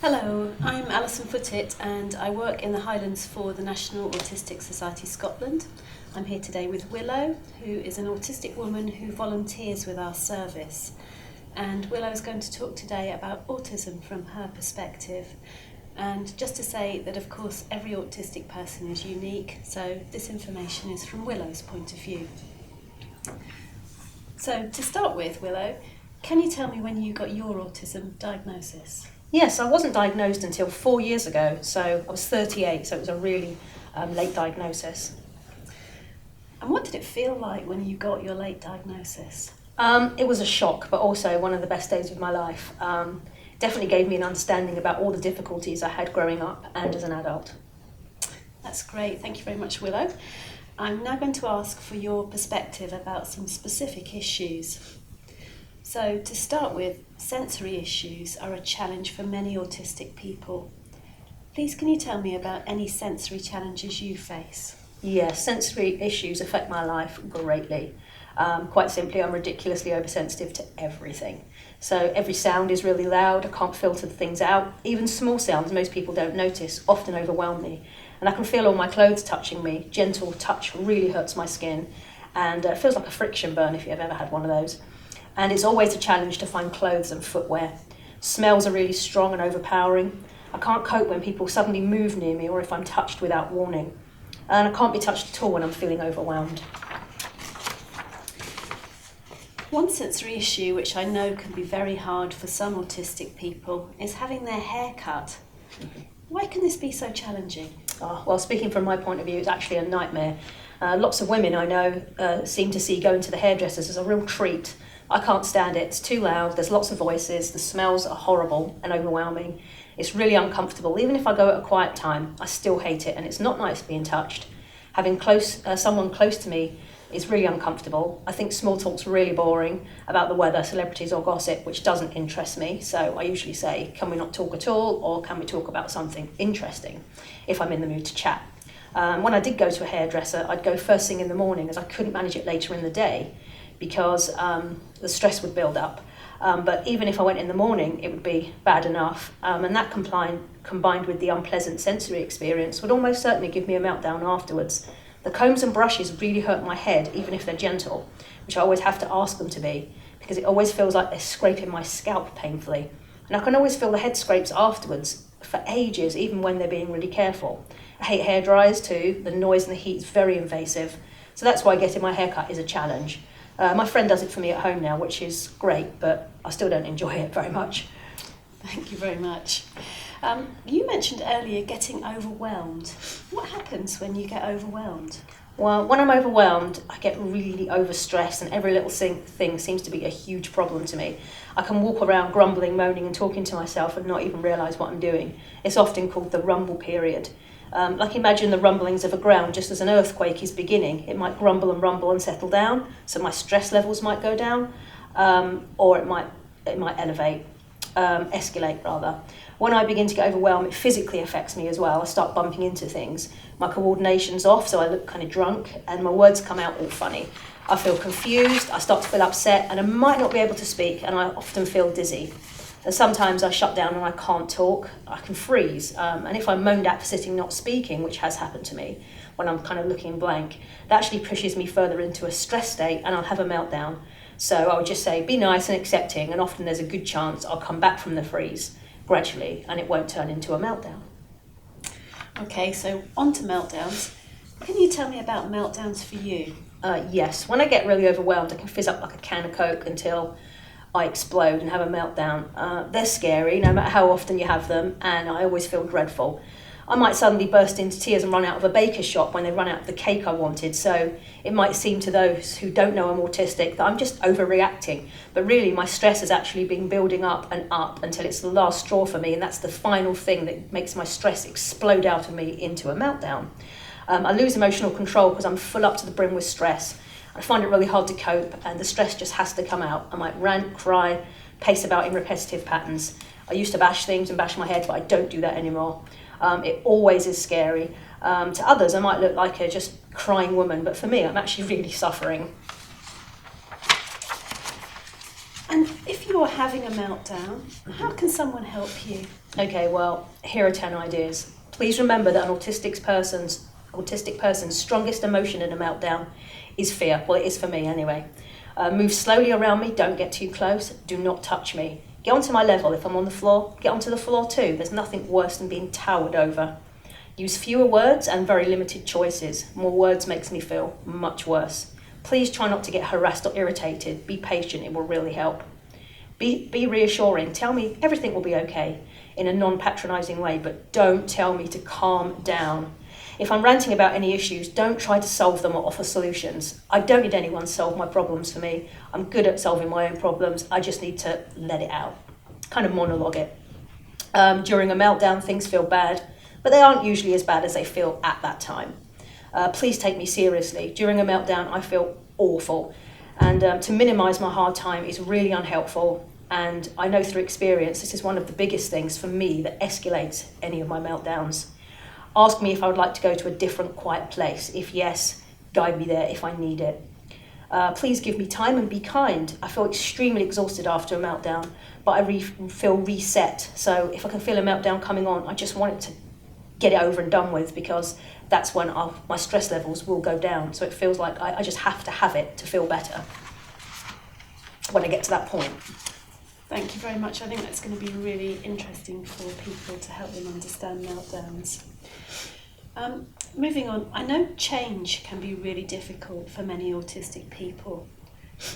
Hello, I'm Alison Footitt and I work in the Highlands for the National Autistic Society Scotland. I'm here today with Willow, who is an autistic woman who volunteers with our service. And Willow is going to talk today about autism from her perspective. And just to say that, of course, every autistic person is unique, so this information is from Willow's point of view. So to start with, Willow, can you tell me when you got your autism diagnosis? Yes, I wasn't diagnosed until 4 years ago, so I was 38, so it was a really late diagnosis. And what did it feel like when you got your late diagnosis? It was a shock, but also one of the best days of my life. Definitely gave me an understanding about all the difficulties I had growing up and as an adult. That's great, thank you very much, Willow. I'm now going to ask for your perspective about some specific issues. So to start with, sensory issues are a challenge for many autistic people. Please can you tell me about any sensory challenges you face? Yes, sensory issues affect my life greatly. Quite simply, I'm ridiculously oversensitive to everything. So every sound is really loud, I can't filter things out. Even small sounds most people don't notice often overwhelm me. And I can feel all my clothes touching me. Gentle touch really hurts my skin and it feels like a friction burn if you've ever had one of those. And it's always a challenge to find clothes and footwear. Smells are really strong and overpowering. I can't cope when people suddenly move near me or if I'm touched without warning. And I can't be touched at all when I'm feeling overwhelmed. One sensory issue which I know can be very hard for some autistic people is having their hair cut. Why can this be so challenging? Well, speaking from my point of view, it's actually a nightmare. Lots of women I know seem to see going to the hairdressers as a real treat. I can't stand it, it's too loud, there's lots of voices, the smells are horrible and overwhelming. It's really uncomfortable. Even if I go at a quiet time, I still hate it and it's not nice being touched. Having someone close to me is really uncomfortable. I think small talk's really boring about the weather, celebrities or gossip, which doesn't interest me. So I usually say, can we not talk at all, or can we talk about something interesting if I'm in the mood to chat? When I did go to a hairdresser, I'd go first thing in the morning as I couldn't manage it later in the day because the stress would build up. But even if I went in the morning, it would be bad enough. And that combined with the unpleasant sensory experience would almost certainly give me a meltdown afterwards. The combs and brushes really hurt my head, even if they're gentle, which I always have to ask them to be, because it always feels like they're scraping my scalp painfully. And I can always feel the head scrapes afterwards for ages, even when they're being really careful. I hate hair dryers too. The noise and the heat is very invasive. So that's why getting my hair cut is a challenge. My friend does it for me at home now, which is great, but I still don't enjoy it very much. Thank you very much. You mentioned earlier getting overwhelmed. What happens when you get overwhelmed? Well, when I'm overwhelmed, I get really overstressed and every little thing seems to be a huge problem to me. I can walk around grumbling, moaning and talking to myself and not even realise what I'm doing. It's often called the rumble period. Like imagine the rumblings of a ground just as an earthquake is beginning. It might grumble and rumble and settle down, so my stress levels might go down, or it might escalate rather. When I begin to get overwhelmed, it physically affects me as well. I start bumping into things. My coordination's off, so I look kind of drunk, and my words come out all funny. I feel confused, I start to feel upset, and I might not be able to speak, and I often feel dizzy. And sometimes I shut down and I can't talk, I can freeze. And if I'm moaned at for sitting not speaking, which has happened to me when I'm kind of looking blank, that actually pushes me further into a stress state and I'll have a meltdown. So I would just say, be nice and accepting, and often there's a good chance I'll come back from the freeze gradually and it won't turn into a meltdown. Okay, so on to meltdowns. Can you tell me about meltdowns for you? Yes, when I get really overwhelmed, I can fizz up like a can of Coke until I explode and have a meltdown. They're scary, no matter how often you have them, and I always feel dreadful. I might suddenly burst into tears and run out of a baker's shop when they run out of the cake I wanted, so it might seem to those who don't know I'm autistic that I'm just overreacting, but really my stress has actually been building up and up until it's the last straw for me, and that's the final thing that makes my stress explode out of me into a meltdown. I lose emotional control because I'm full up to the brim with stress. I find it really hard to cope and the stress just has to come out. I might rant, cry, pace about in repetitive patterns. I used to bash things and bash my head, but I don't do that anymore. It always is scary. To others, I might look like a just crying woman, but for me, I'm actually really suffering. And if you you're having a meltdown, how can someone help you? Okay, well, here are 10 ideas. Please remember that an autistic person's strongest emotion in a meltdown is fear. Well, it is for me anyway. Move slowly around me, don't get too close, do not touch me. Get onto my level. If I'm on the floor, get onto the floor too. There's nothing worse than being towered over. Use fewer words and very limited choices. More words makes me feel much worse. Please try not to get harassed or irritated. Be patient, it will really help. Be reassuring. Tell me everything will be okay in a non-patronising way, but don't tell me to calm down. If I'm ranting about any issues, don't try to solve them or offer solutions. I don't need anyone to solve my problems for me. I'm good at solving my own problems. I just need to let it out, kind of monologue it. During a meltdown, things feel bad, but they aren't usually as bad as they feel at that time. Please take me seriously. During a meltdown, I feel awful. And to minimise my hard time is really unhelpful. And I know through experience, this is one of the biggest things for me that escalates any of my meltdowns. Ask me if I would like to go to a different quiet place. If yes, guide me there if I need it. Please give me time and be kind. I feel extremely exhausted after a meltdown, but I feel reset. So if I can feel a meltdown coming on, I just want it to get it over and done with, because that's when my stress levels will go down. So it feels like I just have to have it to feel better when I get to that point. Thank you very much. I think that's going to be really interesting for people to help them understand meltdowns. Moving on, I know change can be really difficult for many autistic people.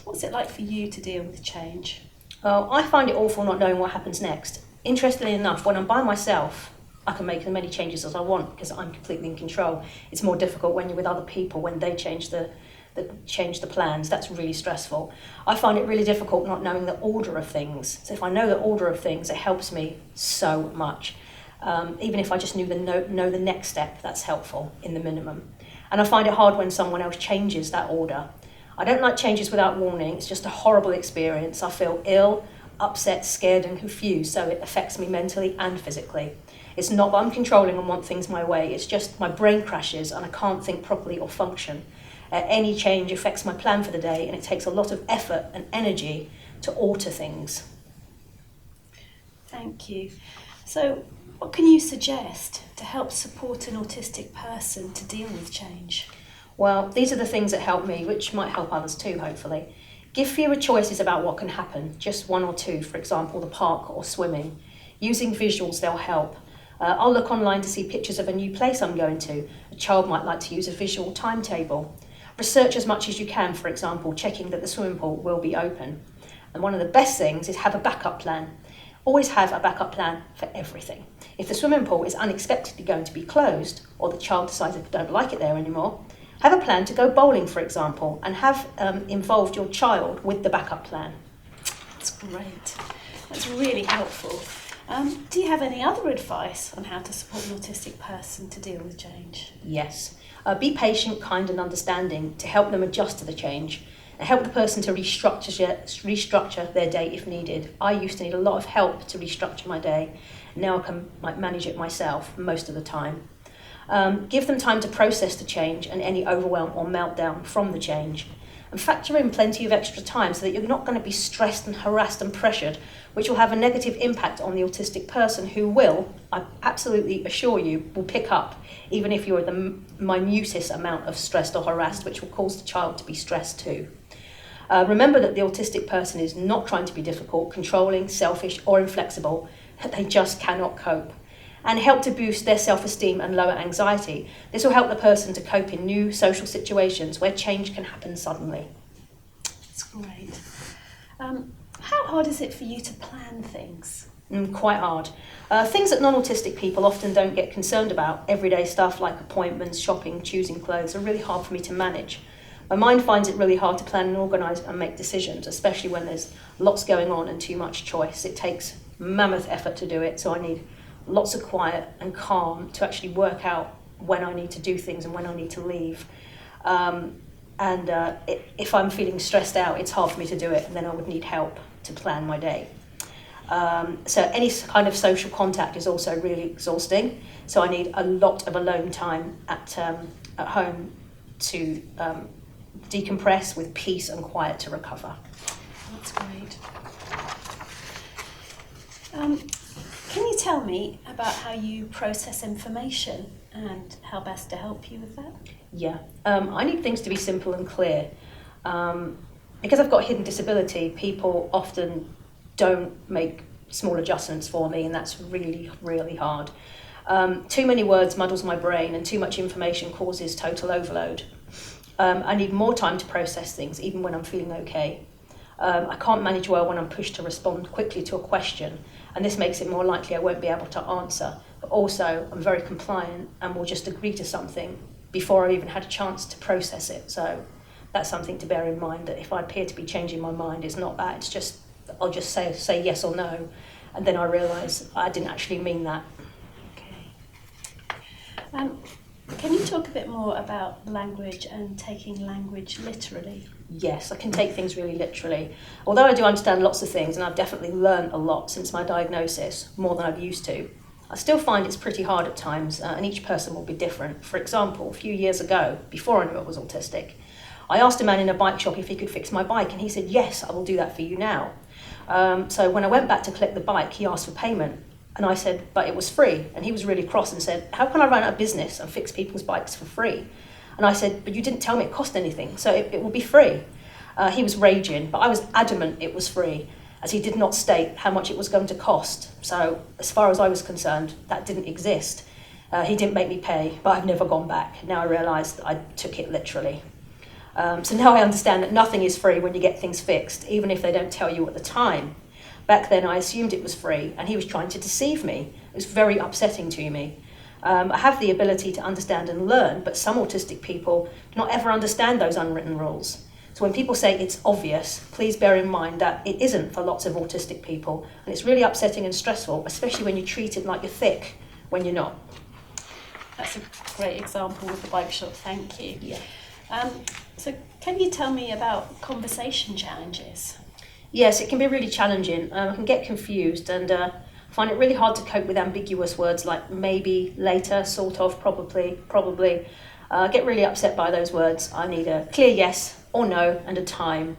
What's it like for you to deal with change? Well, I find it awful not knowing what happens next. Interestingly enough, when I'm by myself, I can make as many changes as I want because I'm completely in control. It's more difficult when you're with other people, when they change the plans. That's really stressful. I find it really difficult not knowing the order of things. So if I know the order of things, it helps me so much. Even if I just know the next step, that's helpful in the minimum. And I find it hard when someone else changes that order. I don't like changes without warning. It's just a horrible experience. I feel ill, upset, scared and confused, so it affects me mentally and physically. It's not that I'm controlling and want things my way, it's just my brain crashes and I can't think properly or function. Any change affects my plan for the day, and it takes a lot of effort and energy to alter things. Thank you. So, what can you suggest to help support an autistic person to deal with change? Well, these are the things that help me, which might help others too, hopefully. Give fewer choices about what can happen, just one or two, for example, the park or swimming. Using visuals, they'll help. I'll look online to see pictures of a new place I'm going to. A child might like to use a visual timetable. Research as much as you can, for example, checking that the swimming pool will be open. And one of the best things is have a backup plan. Always have a backup plan for everything. If the swimming pool is unexpectedly going to be closed, or the child decides they don't like it there anymore, have a plan to go bowling, for example, and have involved your child with the backup plan. That's great. That's really helpful. Do you have any other advice on how to support an autistic person to deal with change? Yes. Be patient, kind and understanding to help them adjust to the change and help the person to restructure their day if needed. I used to need a lot of help to restructure my day. Now I can manage it myself most of the time. Give them time to process the change and any overwhelm or meltdown from the change. And factor in plenty of extra time so that you're not going to be stressed and harassed and pressured, which will have a negative impact on the autistic person who will, I absolutely assure you, will pick up, even if you're the minutest amount of stressed or harassed, which will cause the child to be stressed too. Remember that the autistic person is not trying to be difficult, controlling, selfish or inflexible. They just cannot cope. And help to boost their self-esteem and lower anxiety. This will help the person to cope in new social situations where change can happen suddenly. That's great. How hard is it for you to plan things? Quite hard. Things that non-autistic people often don't get concerned about, everyday stuff like appointments, shopping, choosing clothes, are really hard for me to manage. My mind finds it really hard to plan and organise and make decisions, especially when there's lots going on and too much choice. It takes mammoth effort to do it, so I need lots of quiet and calm to actually work out when I need to do things and when I need to leave. If I'm feeling stressed out, it's hard for me to do it, and then I would need help to plan my day. So any kind of social contact is also really exhausting, so I need a lot of alone time at home to decompress with peace and quiet to recover. That's great. Can you tell me about how you process information and how best to help you with that? Yeah, I need things to be simple and clear. Because I've got a hidden disability, people often don't make small adjustments for me, and that's really, really hard. Too many words muddles my brain, and too much information causes total overload. I need more time to process things, even when I'm feeling okay. I can't manage well when I'm pushed to respond quickly to a question, and this makes it more likely I won't be able to answer. But also, I'm very compliant and will just agree to something before I've even had a chance to process it. So that's something to bear in mind, that if I appear to be changing my mind, it's not that, it's just, I'll just say yes or no, and then I realise I didn't actually mean that. Okay. Can you talk a bit more about language and taking language literally? Yes, I can take things really literally. Although I do understand lots of things, and I've definitely learned a lot since my diagnosis, more than I've used to, I still find it's pretty hard at times, and each person will be different. For example, a few years ago, before I knew I was autistic, I asked a man in a bike shop if he could fix my bike, and he said, yes, I will do that for you now. So when I went back to collect the bike, he asked for payment. And I said, but it was free. And he was really cross and said, how can I run a business and fix people's bikes for free? And I said, but you didn't tell me it cost anything, so it will be free. He was raging, but I was adamant it was free, as he did not state how much it was going to cost. So as far as I was concerned, that didn't exist. He didn't make me pay, but I've never gone back. Now I realise that I took it literally. So now I understand that nothing is free when you get things fixed, even if they don't tell you at the time. Back then I assumed it was free, and he was trying to deceive me. It was very upsetting to me. I have the ability to understand and learn, but some autistic people do not ever understand those unwritten rules. So when people say it's obvious, please bear in mind that it isn't for lots of autistic people, and it's really upsetting and stressful, especially when you're treated like you're thick when you're not. That's a great example with the bike shop, thank you. Yeah. So can you tell me about conversation challenges? Yes, it can be really challenging. I can get confused and find it really hard to cope with ambiguous words like maybe, later, sort of, probably. Get really upset by those words. I need a clear yes or no and a time.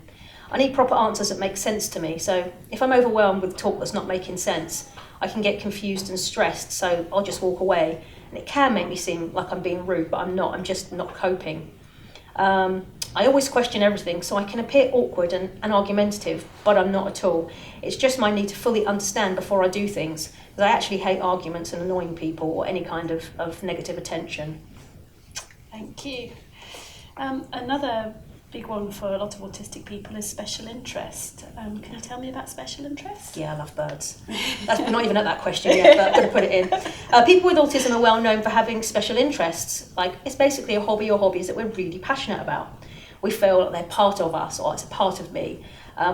I need proper answers that make sense to me. So if I'm overwhelmed with talk that's not making sense, I can get confused and stressed, so I'll just walk away. And it can make me seem like I'm being rude, but I'm not. I'm just not coping. I always question everything, so I can appear awkward and argumentative, but I'm not at all. It's just my need to fully understand before I do things, because I actually hate arguments and annoying people or any kind of negative attention. Thank you. Another big one for a lot of autistic people is special interest. Can you tell me about special interest? Yeah, I love birds. We're not even at that question yet, but I'm going to put it in. People with autism are well known for having special interests. Like, it's basically a hobby or hobbies that we're really passionate about. We feel like they're part of us, or it's a part of me.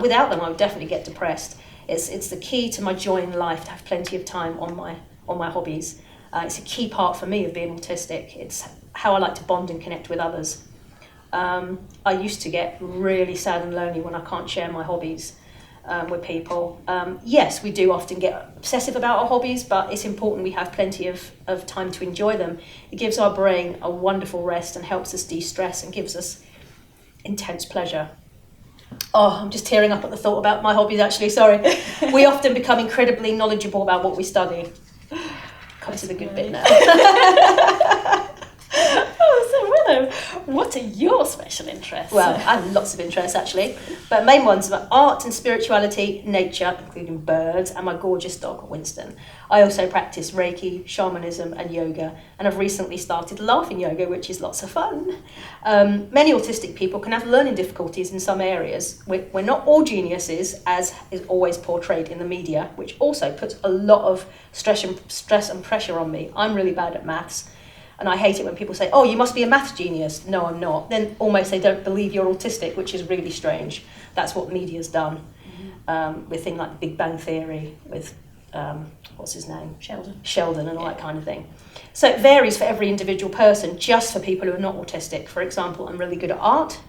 Without them, I would definitely get depressed. It's the key to my joy in life to have plenty of time on my hobbies. It's a key part for me of being autistic. It's how I like to bond and connect with others. I used to get really sad and lonely when I can't share my hobbies with people. Yes, we do often get obsessive about our hobbies, but it's important we have plenty of time to enjoy them. It gives our brain a wonderful rest and helps us de-stress and gives us intense pleasure. Oh, I'm just tearing up at the thought about my hobbies, actually, sorry. We often become incredibly knowledgeable about what we study. Come to the good bit now. Oh, so Willow, what are your special interests? Well, I have lots of interests, actually, but main ones are art and spirituality, nature, including birds, and my gorgeous dog, Winston. I also practice Reiki, shamanism, and yoga, and I've recently started laughing yoga, which is lots of fun. Many autistic people can have learning difficulties in some areas. We're not all geniuses, as is always portrayed in the media, which also puts a lot of stress and pressure on me. I'm really bad at maths. And I hate it when people say, oh, you must be a maths genius. No, I'm not. Then almost they don't believe you're autistic, which is really strange. That's what media's done with things like Big Bang Theory, with, what's his name? Sheldon and all that kind of thing. So it varies for every individual person, just for people who are not autistic. For example, I'm really good at art.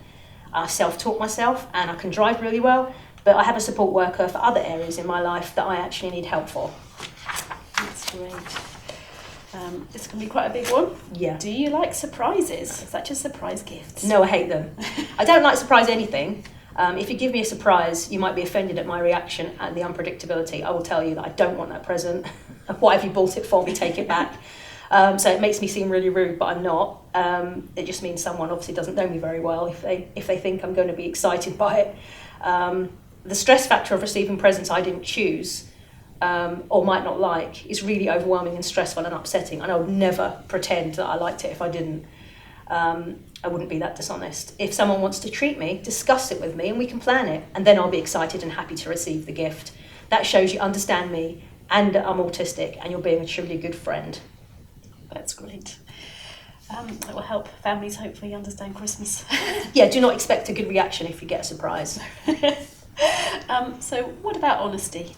I self-taught myself and I can drive really well, but I have a support worker for other areas in my life that I actually need help for. That's great. It's going to be quite a big one. Yeah. Do you like surprises, such as surprise gifts? No, I hate them. I don't like surprise anything. If you give me a surprise, you might be offended at my reaction and the unpredictability. I will tell you that I don't want that present. Why have you bought it for me? Take it back. So it makes me seem really rude, but I'm not. It just means someone obviously doesn't know me very well if they think I'm going to be excited by it. The stress factor of receiving presents I didn't choose or might not like is really overwhelming and stressful and upsetting, and I would never pretend that I liked it if I didn't. I wouldn't be that dishonest. If someone wants to treat me, discuss it with me and we can plan it, and then I'll be excited and happy to receive the gift. That shows you understand me and I'm autistic and you're being a truly good friend. That's great. It will help families hopefully understand Christmas. Yeah, do not expect a good reaction if you get a surprise. So what about honesty?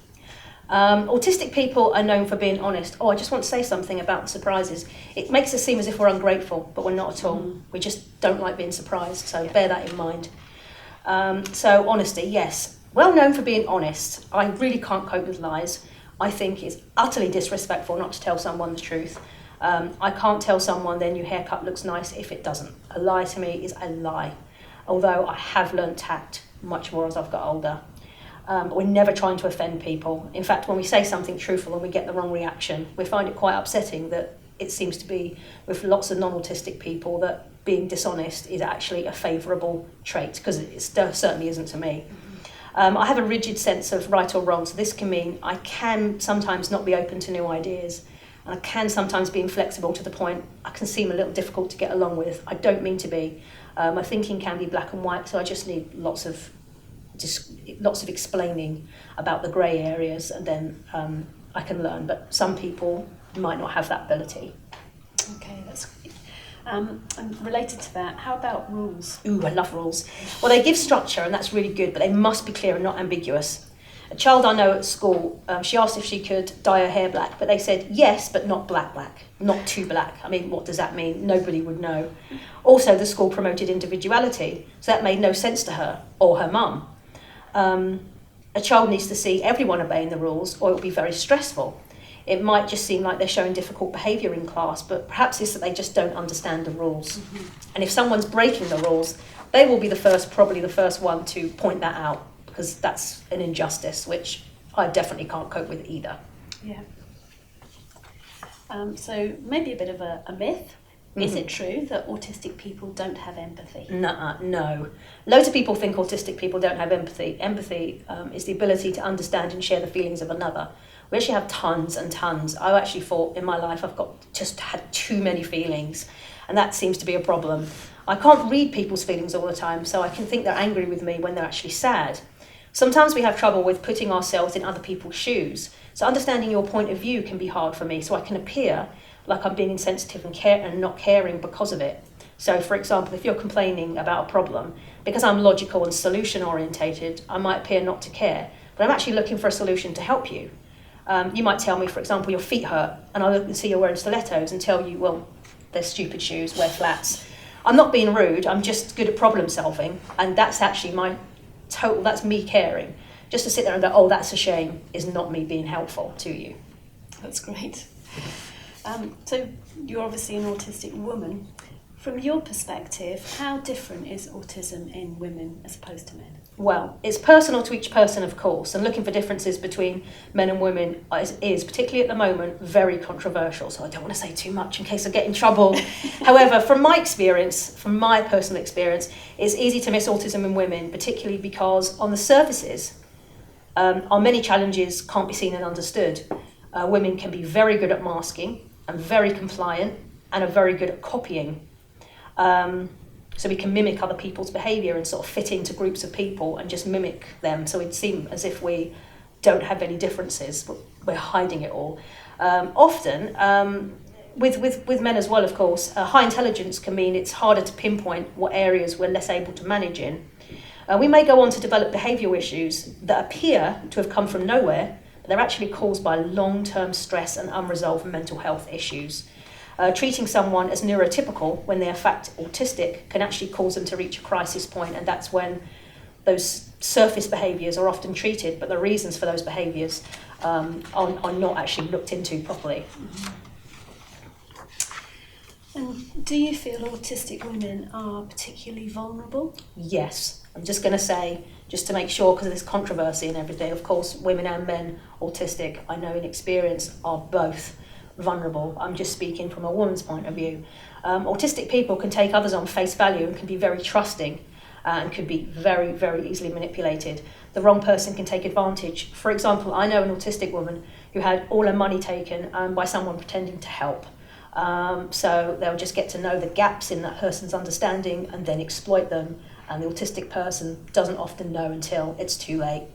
Autistic people are known for being honest. I just want to say something about surprises. It makes us seem as if we're ungrateful, but we're not at all. We just don't like being surprised, so bear that in mind. So honesty, yes. Well known for being honest. I really can't cope with lies. I think it's utterly disrespectful not to tell someone the truth. I can't tell someone their new haircut looks nice if it doesn't. A lie to me is a lie. Although I have learned tact much more as I've got older. But we're never trying to offend people. In fact, when we say something truthful and we get the wrong reaction, we find it quite upsetting that it seems to be with lots of non-autistic people that being dishonest is actually a favourable trait, because it certainly isn't to me. I have a rigid sense of right or wrong, so this can mean I can sometimes not be open to new ideas, and I can sometimes be inflexible to the point I can seem a little difficult to get along with. I don't mean to be. My thinking can be black and white, so I just need lots of explaining about the grey areas, and then I can learn. But some people might not have that ability. Okay, that's great. And related to that, how about rules? Ooh, I love rules. Well, they give structure, and that's really good, but they must be clear and not ambiguous. A child I know at school, she asked if she could dye her hair black, but they said yes, but not black, not too black. I mean, what does that mean? Nobody would know. Also, the school promoted individuality, so that made no sense to her or her mum. A child needs to see everyone obeying the rules, or it will be very stressful. It might just seem like they're showing difficult behaviour in class, but perhaps it's that they just don't understand the rules. And if someone's breaking the rules, they will be probably the first one to point that out, because that's an injustice, which I definitely can't cope with either. Yeah. So maybe a bit of a myth. Is it true that autistic people don't have empathy? No. Loads of people think autistic people don't have empathy. Empathy is the ability to understand and share the feelings of another. We actually have tons and tons. I actually thought in my life I've just had too many feelings, and that seems to be a problem. I can't read people's feelings all the time, so I can think they're angry with me when they're actually sad. Sometimes we have trouble with putting ourselves in other people's shoes. So understanding your point of view can be hard for me, so I can appear like I'm being insensitive and not caring because of it. So, for example, if you're complaining about a problem, because I'm logical and solution orientated, I might appear not to care, but I'm actually looking for a solution to help you. You might tell me, for example, your feet hurt, and I look and see you're wearing stilettos and tell you, well, they're stupid shoes, wear flats. I'm not being rude, I'm just good at problem solving, and that's actually that's me caring. Just to sit there and go, oh, that's a shame, is not me being helpful to you. That's great. So you're obviously an autistic woman. From your perspective, how different is autism in women as opposed to men? Well, it's personal to each person, of course, and looking for differences between men and women is particularly at the moment, very controversial, so I don't want to say too much in case I get in trouble. However, from my personal experience, it's easy to miss autism in women, particularly because on the surfaces, our many challenges can't be seen and understood. Women can be very good at masking and very compliant and are very good at copying. So we can mimic other people's behaviour and sort of fit into groups of people and just mimic them. So it seems as if we don't have any differences, but we're hiding it all. Often, with men as well, of course, high intelligence can mean it's harder to pinpoint what areas we're less able to manage in. We may go on to develop behavioural issues that appear to have come from nowhere, but they're actually caused by long-term stress and unresolved mental health issues. Treating someone as neurotypical when they're in fact autistic can actually cause them to reach a crisis point, and that's when those surface behaviours are often treated, but the reasons for those behaviours are not actually looked into properly. And do you feel autistic women are particularly vulnerable? Yes. I'm just going to say, just to make sure, because of this controversy and everything, of course, women and men autistic, I know in experience, are both vulnerable. I'm just speaking from a woman's point of view. Autistic people can take others on face value and can be very trusting and could be very, very easily manipulated. The wrong person can take advantage. For example, I know an autistic woman who had all her money taken by someone pretending to help. So they'll just get to know the gaps in that person's understanding and then exploit them. And the autistic person doesn't often know until it's too late.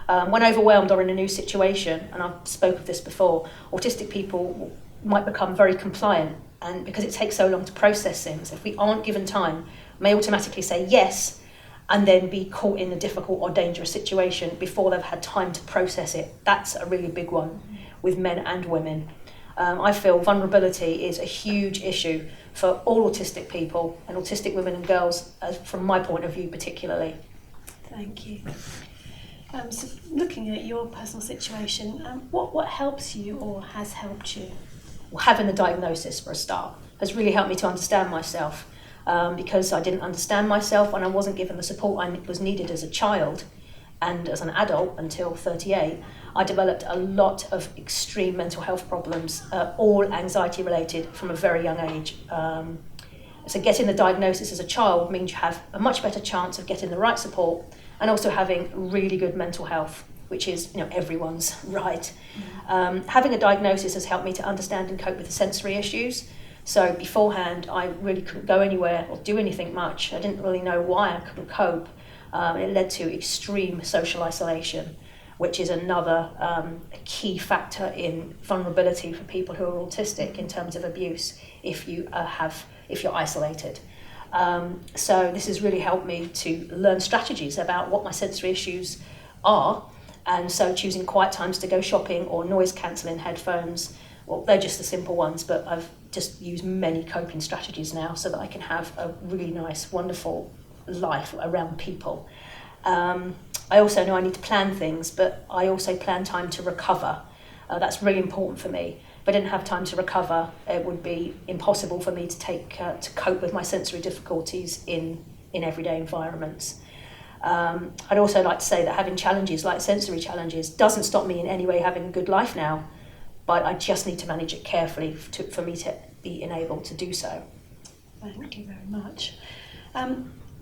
When overwhelmed or in a new situation, and I've spoken of this before, autistic people might become very compliant, and because it takes so long to process things, if we aren't given time, may automatically say yes and then be caught in a difficult or dangerous situation before they've had time to process it. That's a really big one with men and women. I feel vulnerability is a huge issue for all autistic people, and autistic women and girls, from my point of view particularly. Thank you. So looking at your personal situation, what helps you or has helped you? Well, having the diagnosis for a start has really helped me to understand myself, because I didn't understand myself and I wasn't given the support I was needed as a child and as an adult until 38. I developed a lot of extreme mental health problems, all anxiety related from a very young age. So getting the diagnosis as a child means you have a much better chance of getting the right support and also having really good mental health, which is, everyone's right. Having a diagnosis has helped me to understand and cope with the sensory issues. So beforehand, I really couldn't go anywhere or do anything much. I didn't really know why I couldn't cope. It led to extreme social isolation, which is another key factor in vulnerability for people who are autistic in terms of abuse if you're isolated. So this has really helped me to learn strategies about what my sensory issues are, and so choosing quiet times to go shopping or noise cancelling headphones. Well, they're just the simple ones, but I've just used many coping strategies now so that I can have a really nice, wonderful life around people. I also know I need to plan things, but I also plan time to recover. That's really important for me. If I didn't have time to recover, it would be impossible for me to cope with my sensory difficulties in everyday environments. I'd also like to say that having challenges like sensory challenges doesn't stop me in any way having a good life now, but I just need to manage it carefully for me to be enabled to do so. Thank you very much.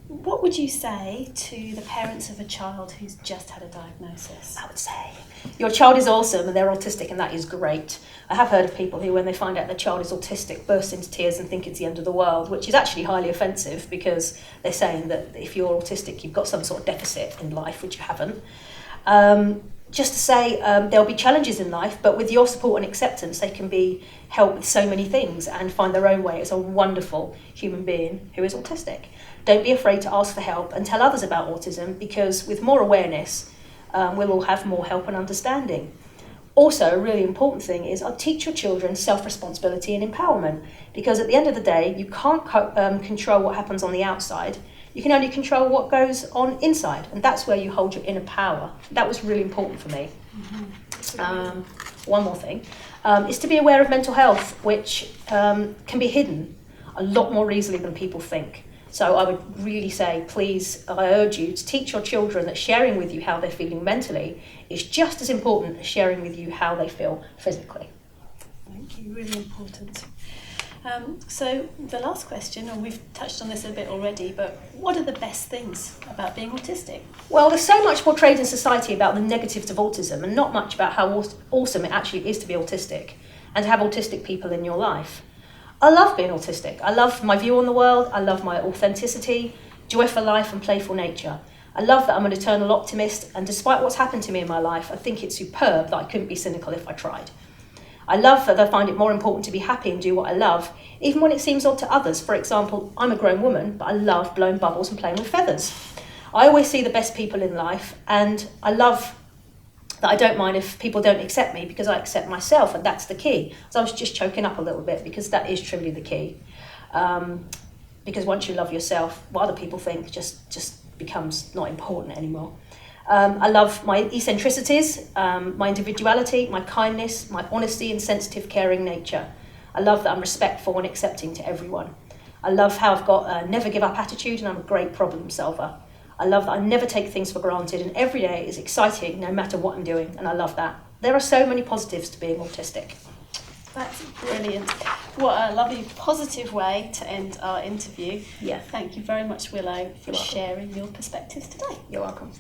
What would you say to the parents of a child who's just had a diagnosis? I would say, your child is awesome and they're autistic, and that is great. I have heard of people who, when they find out their child is autistic, burst into tears and think it's the end of the world, which is actually highly offensive because they're saying that if you're autistic, you've got some sort of deficit in life, which you haven't. Just to say, there'll be challenges in life, but with your support and acceptance, they can be helped with so many things and find their own way as a wonderful human being who is autistic. Don't be afraid to ask for help and tell others about autism, because with more awareness, we'll all have more help and understanding. Also, a really important thing is teach your children self-responsibility and empowerment, because at the end of the day, you can't control what happens on the outside. You can only control what goes on inside, and that's where you hold your inner power. That was really important for me. Mm-hmm. One more thing is to be aware of mental health, which can be hidden a lot more easily than people think. So I would really say, please, I urge you to teach your children that sharing with you how they're feeling mentally is just as important as sharing with you how they feel physically. Thank you, really important. So the last question, and we've touched on this a bit already, but what are the best things about being autistic? Well, there's so much portrayed in society about the negatives of autism and not much about how awesome it actually is to be autistic and to have autistic people in your life. I love being autistic. I love my view on the world. I love my authenticity, joy for life and playful nature. I love that I'm an eternal optimist, and despite what's happened to me in my life, I think it's superb that I couldn't be cynical if I tried. I love that I find it more important to be happy and do what I love, even when it seems odd to others. For example, I'm a grown woman, but I love blowing bubbles and playing with feathers. I always see the best people in life, and I love that I don't mind if people don't accept me, because I accept myself, and that's the key. So I was just choking up a little bit, because that is truly the key. Because once you love yourself, what other people think just becomes not important anymore. I love my eccentricities, my individuality, my kindness, my honesty and sensitive, caring nature. I love that I'm respectful and accepting to everyone. I love how I've got a never give up attitude and I'm a great problem solver. I love that I never take things for granted and every day is exciting no matter what I'm doing, and I love that. There are so many positives to being autistic. That's brilliant. What a lovely positive way to end our interview. Yeah. Thank you very much, Willow, for You're welcome. sharing your perspectives today. You're welcome.